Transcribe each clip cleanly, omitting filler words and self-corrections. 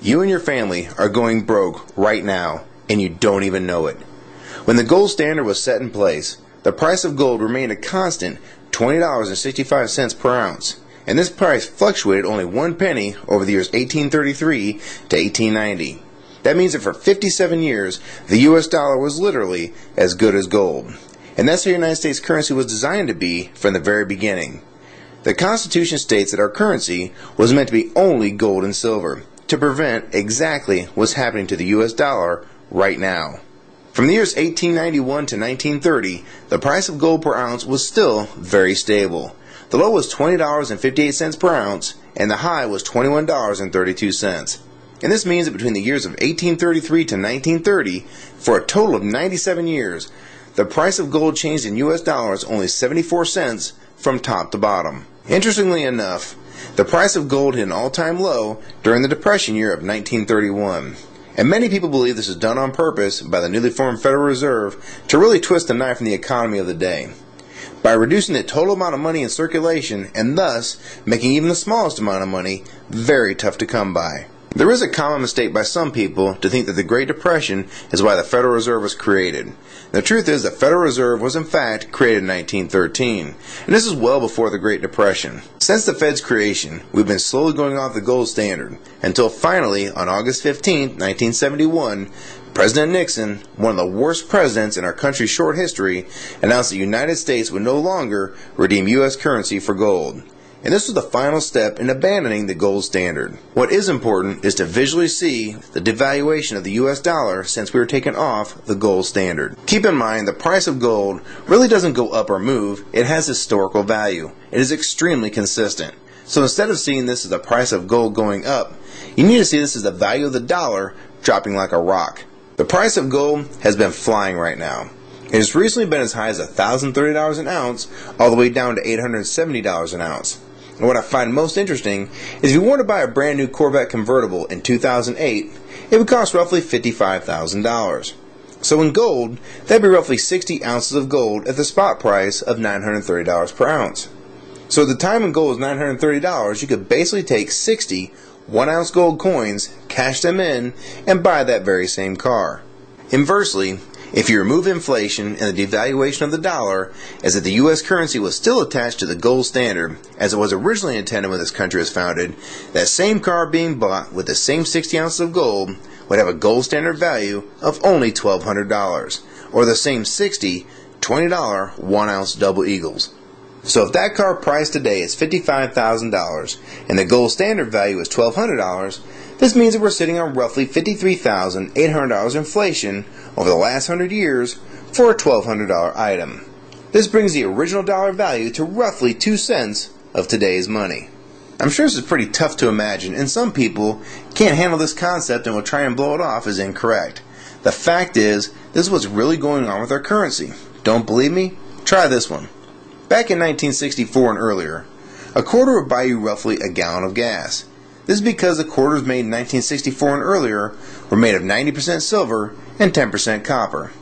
You and your family are going broke right now, and you don't even know it. When the gold standard was set in place, the price of gold remained a constant $20.65 per ounce, and this price fluctuated only 1 penny over the years 1833 to 1890. That means that for 57 years, the US dollar was literally as good as gold. And that's how the United States currency was designed to be from the very beginning. The Constitution states that our currency was meant to be only gold and silver, to prevent exactly what's happening to the US dollar right now. From the years 1891 to 1930, the price of gold per ounce was still very stable. The low was $20.58 per ounce, and the high was $21.32. And this means that between the years of 1833 to 1930, for a total of 97 years, the price of gold changed in US dollars only 74 cents from top to bottom. Interestingly enough, the price of gold hit an all-time low during the Depression year of 1931. And many people believe this is done on purpose by the newly formed Federal Reserve to really twist the knife in the economy of the day, by reducing the total amount of money in circulation and thus making even the smallest amount of money very tough to come by. There is a common mistake by some people to think that the Great Depression is why the Federal Reserve was created. The truth is the Federal Reserve was in fact created in 1913, and this is well before the Great Depression. Since the Fed's creation, we've been slowly going off the gold standard, until finally, on August 15, 1971, President Nixon, one of the worst presidents in our country's short history, announced the United States would no longer redeem U.S. currency for gold. And this was the final step in abandoning the gold standard. What is important is to visually see the devaluation of the US dollar since we were taken off the gold standard. Keep in mind the price of gold really doesn't go up or move, it has historical value. It is extremely consistent. So instead of seeing this as the price of gold going up, you need to see this as the value of the dollar dropping like a rock. The price of gold has been flying right now. It has recently been as high as $1,030 an ounce, all the way down to $870 an ounce. And what I find most interesting is if you want to buy a brand new Corvette convertible in 2008, it would cost roughly $55,000. So in gold, that'd be roughly 60 ounces of gold at the spot price of $930 per ounce. So at the time when gold was $930, you could basically take 60 1-ounce gold coins, cash them in, and buy that very same car. Inversely, if you remove inflation and the devaluation of the dollar, as if the U.S. currency was still attached to the gold standard, as it was originally intended when this country was founded, that same car being bought with the same 60 ounces of gold would have a gold standard value of only $1,200, or the same 60 $20 1-ounce double eagles. So if that car price today is $55,000 and the gold standard value is $1,200, this means that we're sitting on roughly $53,800 inflation over the last 100 years for a $1,200 item. This brings the original dollar value to roughly 2 cents of today's money. I'm sure this is pretty tough to imagine, and some people can't handle this concept and will try and blow it off as incorrect. The fact is, this is what's really going on with our currency. Don't believe me? Try this one. Back in 1964 and earlier, a quarter would buy you roughly a gallon of gas. This is because the quarters made in 1964 and earlier were made of 90% silver and 10% copper.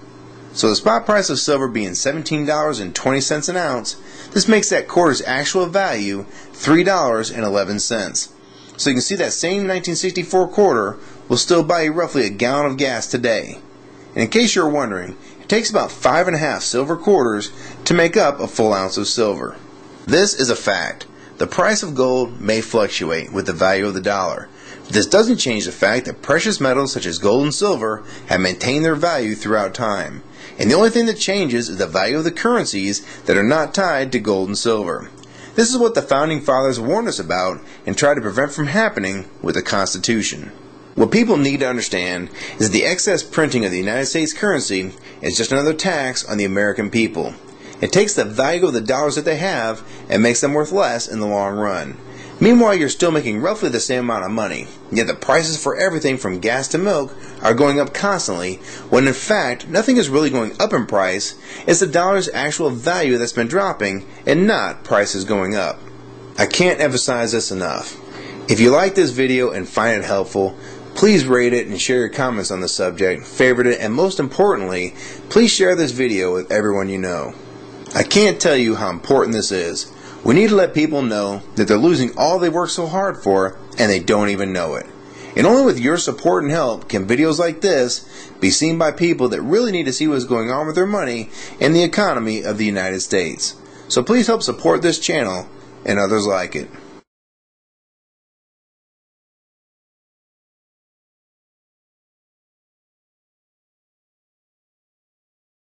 So the spot price of silver being $17.20 an ounce, this makes that quarter's actual value $3.11. So you can see that same 1964 quarter will still buy you roughly a gallon of gas today. And in case you're wondering, it takes about 5.5 silver quarters to make up a full ounce of silver. This is a fact. The price of gold may fluctuate with the value of the dollar. But this doesn't change the fact that precious metals such as gold and silver have maintained their value throughout time. And the only thing that changes is the value of the currencies that are not tied to gold and silver. This is what the Founding Fathers warned us about and tried to prevent from happening with the Constitution. What people need to understand is that the excess printing of the United States currency is just another tax on the American people. It takes the value of the dollars that they have and makes them worth less in the long run. Meanwhile, you're still making roughly the same amount of money, yet the prices for everything from gas to milk are going up constantly, when in fact nothing is really going up in price. It's the dollar's actual value that's been dropping and not prices going up. I can't emphasize this enough. If you like this video and find it helpful, please rate it and share your comments on the subject, favorite it, and most importantly, please share this video with everyone you know. I can't tell you how important this is. We need to let people know that they're losing all they worked so hard for and they don't even know it. And only with your support and help can videos like this be seen by people that really need to see what's going on with their money and the economy of the United States. So please help support this channel and others like it.